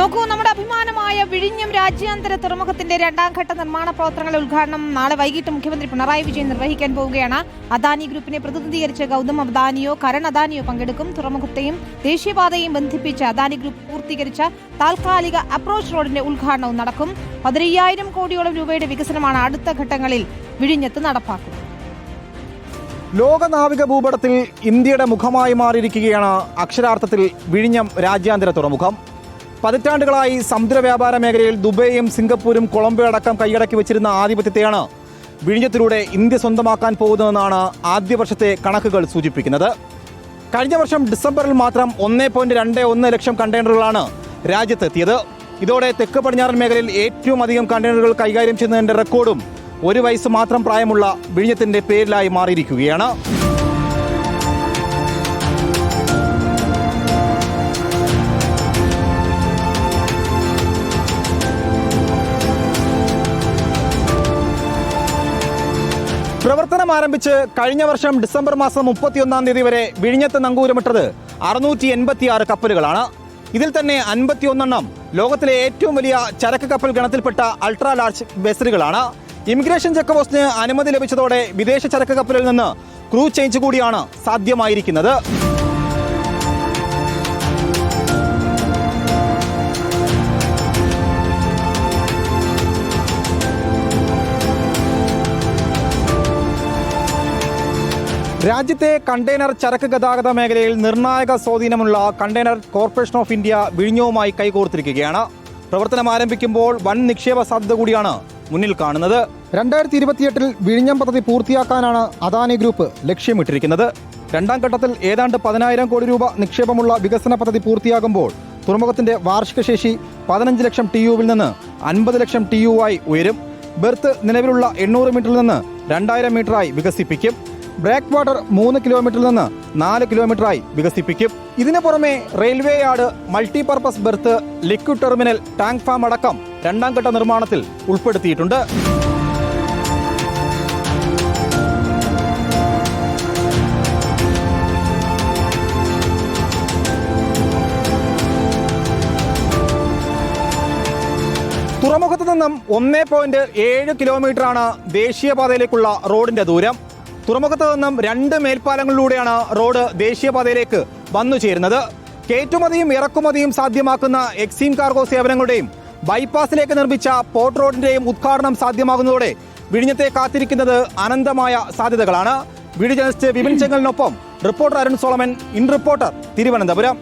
നോക്കൂ, നമ്മുടെ അഭിമാനമായ വിഴിഞ്ഞം രാജ്യാന്തര തുറമുഖത്തിന്റെ രണ്ടാം ഘട്ട നിർമ്മാണ പ്രവർത്തനങ്ങളുടെ ഉദ്ഘാടനം നാളെ വൈകിട്ട് മുഖ്യമന്ത്രി പിണറായി വിജയൻ നിർവഹിക്കാൻ പോവുകയാണ്. അദാനി ഗ്രൂപ്പിനെ പ്രതിനിധീകരിച്ച് ഗൗതം അദാനിയോ കരൺ അദാനിയോ പങ്കെടുക്കും. തുറമുഖത്തെയും ദേശീയപാതയെയും ബന്ധിപ്പിച്ച് അദാനി ഗ്രൂപ്പ് പൂർത്തീകരിച്ച താൽക്കാലിക അപ്രോച്ച് റോഡിന്റെ ഉദ്ഘാടനവും നടക്കും. 15,000 കോടിയോളം രൂപയുടെ വികസനമാണ് അടുത്ത ഘട്ടങ്ങളിൽ വിഴിഞ്ഞത്ത് നടപ്പാക്കുന്നത്. ലോക നാവിക ഭൂപടത്തിൽ ഇന്ത്യയുടെ മുഖമായി മാറിയിരിക്കുകയാണ് അക്ഷരാർത്ഥത്തിൽ വിഴിഞ്ഞം രാജ്യാന്തര തുറമുഖം. പതിറ്റാണ്ടുകളായി സമുദ്ര വ്യാപാര മേഖലയിൽ ദുബൈയും സിംഗപ്പൂരും കൊളംബോ അടക്കം കൈയടക്കി വെച്ചിരുന്ന ആധിപത്യത്തെയാണ് വിഴിഞ്ഞത്തിലൂടെ ഇന്ത്യ സ്വന്തമാക്കാൻ പോകുന്നതെന്നാണ് ആദ്യ വർഷത്തെ കണക്കുകൾ സൂചിപ്പിക്കുന്നത്. കഴിഞ്ഞ വർഷം ഡിസംബറിൽ മാത്രം 1.21 ലക്ഷം കണ്ടെയ്നറുകളാണ് രാജ്യത്തെത്തിയത്. ഇതോടെ തെക്ക് പടിഞ്ഞാറൻ മേഖലയിൽ ഏറ്റവും അധികം കണ്ടെയ്നറുകൾ കൈകാര്യം ചെയ്യുന്നതിൻ്റെ റെക്കോർഡും 1 വയസ്സ് മാത്രം പ്രായമുള്ള വിഴിഞ്ഞത്തിന്റെ പേരിലായി മാറിയിരിക്കുകയാണ്. പ്രവർത്തനം ആരംഭിച്ച് കഴിഞ്ഞ വർഷം ഡിസംബർ മാസം 31 തീയതി വരെ വിഴിഞ്ഞത്ത് നങ്കൂരമിട്ടത് 686 കപ്പലുകളാണ്. ഇതിൽ തന്നെ 51 ലോകത്തിലെ ഏറ്റവും വലിയ ചരക്ക് കപ്പൽ ഗണത്തിൽപ്പെട്ട അൾട്രാ ലാർജ് വെസലുകളാണ്. ഇമിഗ്രേഷൻ ചെക്ക് പോസ്റ്റിന് അനുമതി ലഭിച്ചതോടെ വിദേശ ചരക്ക് കപ്പലിൽ നിന്ന് ക്രൂ ചേഞ്ച് കൂടിയാണ് സാധ്യമായിരിക്കുന്നത്. രാജ്യത്തെ കണ്ടെയ്നർ ചരക്ക് ഗതാഗത മേഖലയിൽ നിർണായക സ്വാധീനമുള്ള കണ്ടെയ്നർ കോർപ്പറേഷൻ ഓഫ് ഇന്ത്യ വിഴിഞ്ഞവുമായി കൈകോർത്തിരിക്കുകയാണ്. പ്രവർത്തനം ആരംഭിക്കുമ്പോൾ വൻ നിക്ഷേപ സാധ്യത കൂടിയാണ് മുന്നിൽ കാണുന്നത്. 2028 വിഴിഞ്ഞം പദ്ധതി പൂർത്തിയാക്കാനാണ് അദാനി ഗ്രൂപ്പ് ലക്ഷ്യമിട്ടിരിക്കുന്നത്. രണ്ടാം ഘട്ടത്തിൽ ഏതാണ്ട് 10,000 കോടി രൂപ നിക്ഷേപമുള്ള വികസന പദ്ധതി പൂർത്തിയാകുമ്പോൾ തുറമുഖത്തിന്റെ വാർഷിക ശേഷി 15 ലക്ഷം TU-വിൽ നിന്ന് 50 ലക്ഷം TU ആയി ഉയരും. ബെർത്ത് നിലവിലുള്ള 800 മീറ്ററിൽ നിന്ന് 2000 മീറ്ററായി വികസിപ്പിക്കും. ബ്രേക്ക് വാട്ടർ 3 കിലോമീറ്ററിൽ നിന്ന് 4 കിലോമീറ്ററായി വികസിപ്പിക്കും. ഇതിനു പുറമെ railway yard, multipurpose berth, liquid terminal, tank farm അടക്കം രണ്ടാം ഘട്ട നിർമ്മാണത്തിൽ ഉൾപ്പെടുത്തിയിട്ടുണ്ട്. തുറമുഖത്ത് നിന്നും 1.7 കിലോമീറ്ററാണ് ദേശീയപാതയിലേക്കുള്ള റോഡിന്റെ ദൂരം. തുറമുഖത്ത് നിന്നും 2 മേൽപ്പാലങ്ങളിലൂടെയാണ് റോഡ് ദേശീയപാതയിലേക്ക് വന്നു ചേരുന്നത്. കയറ്റുമതിയും ഇറക്കുമതിയും സാധ്യമാക്കുന്ന എക്സീം കാർഗോ സേവനങ്ങളുടെയും ബൈപ്പാസിലേക്ക് നിർമ്മിച്ച പോർട്ട് റോഡിന്റെയും ഉദ്ഘാടനം സാധ്യമാകുന്നതോടെ വിഴിഞ്ഞത്തെ കാത്തിരിക്കുന്നത് അനന്തമായ സാധ്യതകളാണ്. വീഡിയോ ജേർണലിസ്റ്റ് വിപിൻ ചെങ്ങലിനൊപ്പം reporter Arun Solomon, in Reporter, Thiruvananthapuram.